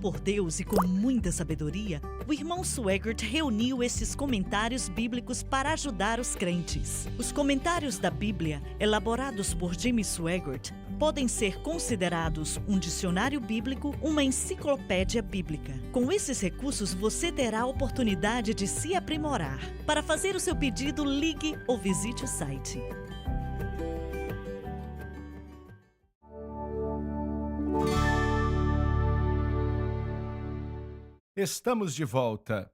por Deus e com muita sabedoria, o irmão Swaggart reuniu esses comentários bíblicos para ajudar os crentes. Os comentários da Bíblia, elaborados por Jimmy Swaggart, podem ser considerados um dicionário bíblico, uma enciclopédia bíblica. Com esses recursos, você terá a oportunidade de se aprimorar. Para fazer o seu pedido, ligue ou visite o site. Estamos de volta.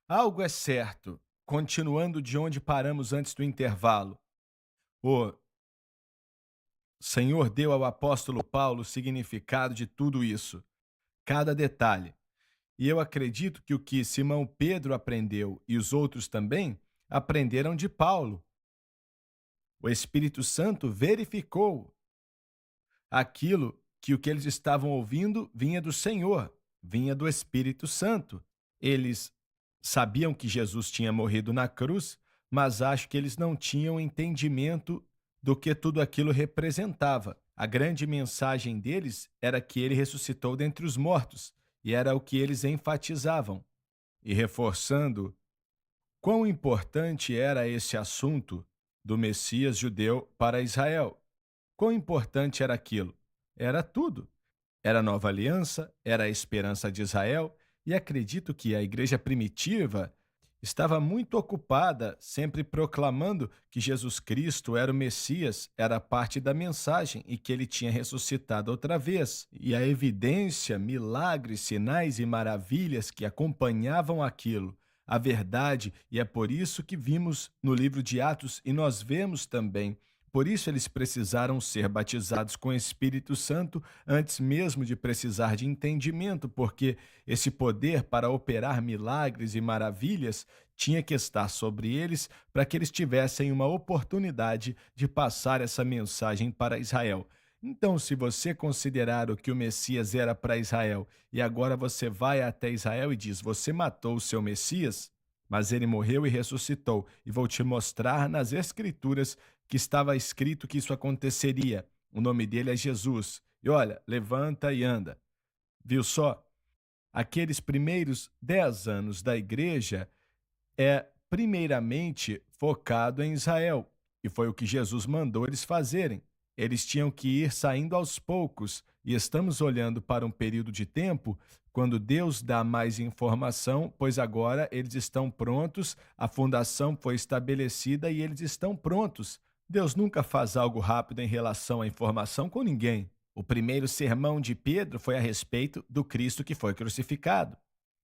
Algo é certo, continuando de onde paramos antes do intervalo. O Senhor deu ao apóstolo Paulo o significado de tudo isso, cada detalhe. E eu acredito que o que Simão Pedro aprendeu e os outros também aprenderam de Paulo. O Espírito Santo verificou aquilo que o que eles estavam ouvindo vinha do Senhor, vinha do Espírito Santo. Eles sabiam que Jesus tinha morrido na cruz, mas acho que eles não tinham entendimento do que tudo aquilo representava. A grande mensagem deles era que ele ressuscitou dentre os mortos, e era o que eles enfatizavam. E reforçando quão importante era esse assunto do Messias judeu para Israel. Quão importante era aquilo? Era tudo. Era a nova aliança, era a esperança de Israel, e acredito que a igreja primitiva estava muito ocupada, sempre proclamando que Jesus Cristo era o Messias, era parte da mensagem e que ele tinha ressuscitado outra vez. E a evidência, milagres, sinais e maravilhas que acompanhavam aquilo, a verdade, e é por isso que vimos no livro de Atos e nós vemos também. Por isso eles precisaram ser batizados com o Espírito Santo antes mesmo de precisar de entendimento, porque esse poder para operar milagres e maravilhas tinha que estar sobre eles para que eles tivessem uma oportunidade de passar essa mensagem para Israel. Então, se você considerar o que o Messias era para Israel e agora você vai até Israel e diz: você matou o seu Messias, mas ele morreu e ressuscitou, e vou te mostrar nas Escrituras que estava escrito que isso aconteceria. O nome dele é Jesus. E olha, levanta e anda. Viu só? Aqueles primeiros 10 anos da igreja é primeiramente focado em Israel. E foi o que Jesus mandou eles fazerem. Eles tinham que ir saindo aos poucos. E estamos olhando para um período de tempo quando Deus dá mais informação, pois agora eles estão prontos, a fundação foi estabelecida e eles estão prontos. Deus nunca faz algo rápido em relação à informação com ninguém. O primeiro sermão de Pedro foi a respeito do Cristo que foi crucificado.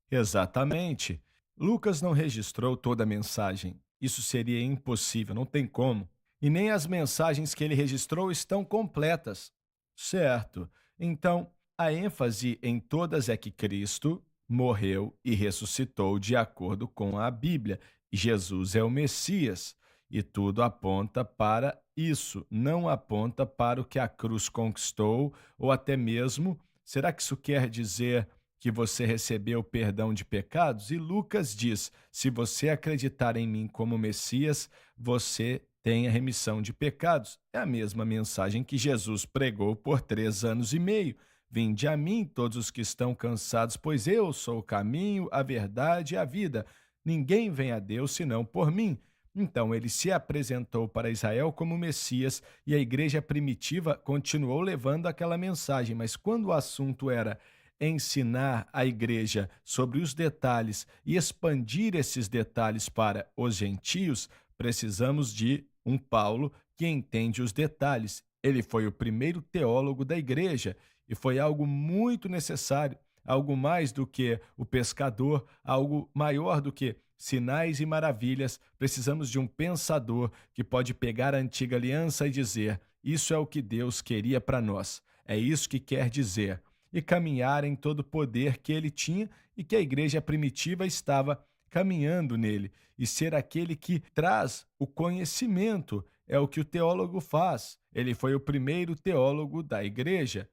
Exatamente. Lucas não registrou toda a mensagem. Isso seria impossível, não tem como. E nem as mensagens que ele registrou estão completas. Certo. Então, a ênfase em todas é que Cristo morreu e ressuscitou de acordo com a Bíblia. Jesus é o Messias. E tudo aponta para isso, não aponta para o que a cruz conquistou, ou até mesmo, será que isso quer dizer que você recebeu perdão de pecados? E Lucas diz: se você acreditar em mim como Messias, você tem a remissão de pecados. É a mesma mensagem que Jesus pregou por 3 anos e meio. Vinde a mim, todos os que estão cansados, pois eu sou o caminho, a verdade e a vida. Ninguém vem a Deus senão por mim. Então ele se apresentou para Israel como Messias e a igreja primitiva continuou levando aquela mensagem, mas quando o assunto era ensinar a igreja sobre os detalhes e expandir esses detalhes para os gentios, precisamos de um Paulo que entende os detalhes. Ele foi o primeiro teólogo da igreja e foi algo muito necessário, algo mais do que o pescador, algo maior do que sinais e maravilhas. Precisamos de um pensador que pode pegar a antiga aliança e dizer: isso é o que Deus queria para nós, é isso que quer dizer, e caminhar em todo o poder que ele tinha e que a igreja primitiva estava caminhando nele, e ser aquele que traz o conhecimento. É o que o teólogo faz. Ele foi o primeiro teólogo da igreja.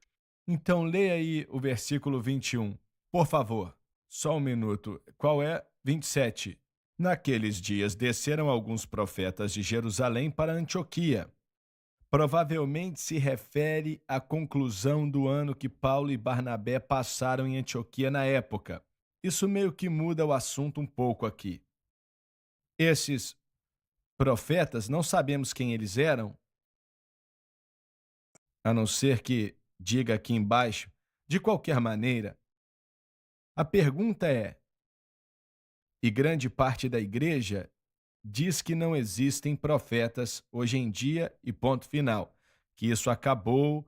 Então leia aí o versículo 21, por favor. Só um minuto. Qual é? 27. Naqueles dias desceram alguns profetas de Jerusalém para Antioquia, provavelmente se refere à conclusão do ano que Paulo e Barnabé passaram em Antioquia na época. Isso meio que muda o assunto um pouco aqui. Esses profetas, não sabemos quem eles eram, a não ser que diga aqui embaixo. De qualquer maneira, a pergunta é: e grande parte da igreja diz que não existem profetas hoje em dia e ponto final, que isso acabou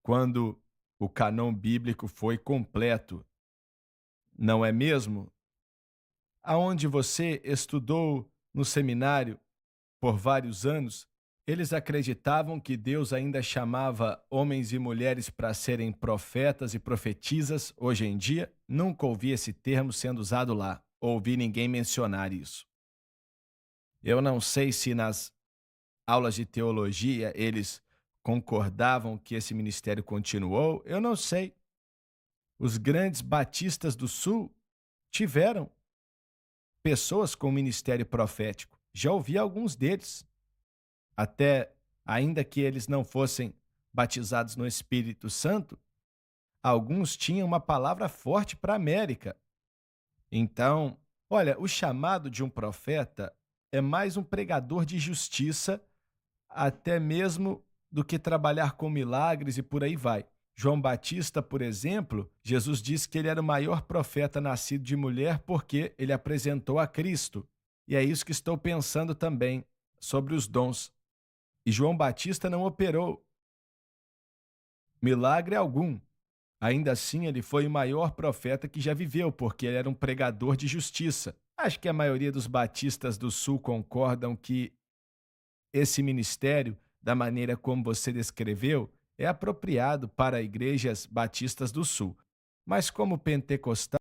quando o cânon bíblico foi completo, não é mesmo? Aonde você estudou no seminário por vários anos, eles acreditavam que Deus ainda chamava homens e mulheres para serem profetas e profetisas. Hoje em dia, nunca ouvi esse termo sendo usado lá, ouvi ninguém mencionar isso. Eu não sei se nas aulas de teologia eles concordavam que esse ministério continuou, eu não sei. Os grandes batistas do Sul tiveram pessoas com ministério profético. Já ouvi alguns deles. Até, ainda que eles não fossem batizados no Espírito Santo, alguns tinham uma palavra forte para a América. Então, olha, o chamado de um profeta é mais um pregador de justiça, até mesmo do que trabalhar com milagres e por aí vai. João Batista, por exemplo, Jesus disse que ele era o maior profeta nascido de mulher porque ele apresentou a Cristo. E é isso que estou pensando também sobre os dons. E João Batista não operou milagre algum. Ainda assim, ele foi o maior profeta que já viveu, porque ele era um pregador de justiça. Acho que a maioria dos batistas do Sul concordam que esse ministério, da maneira como você descreveu, é apropriado para igrejas batistas do Sul. Mas como pentecostal,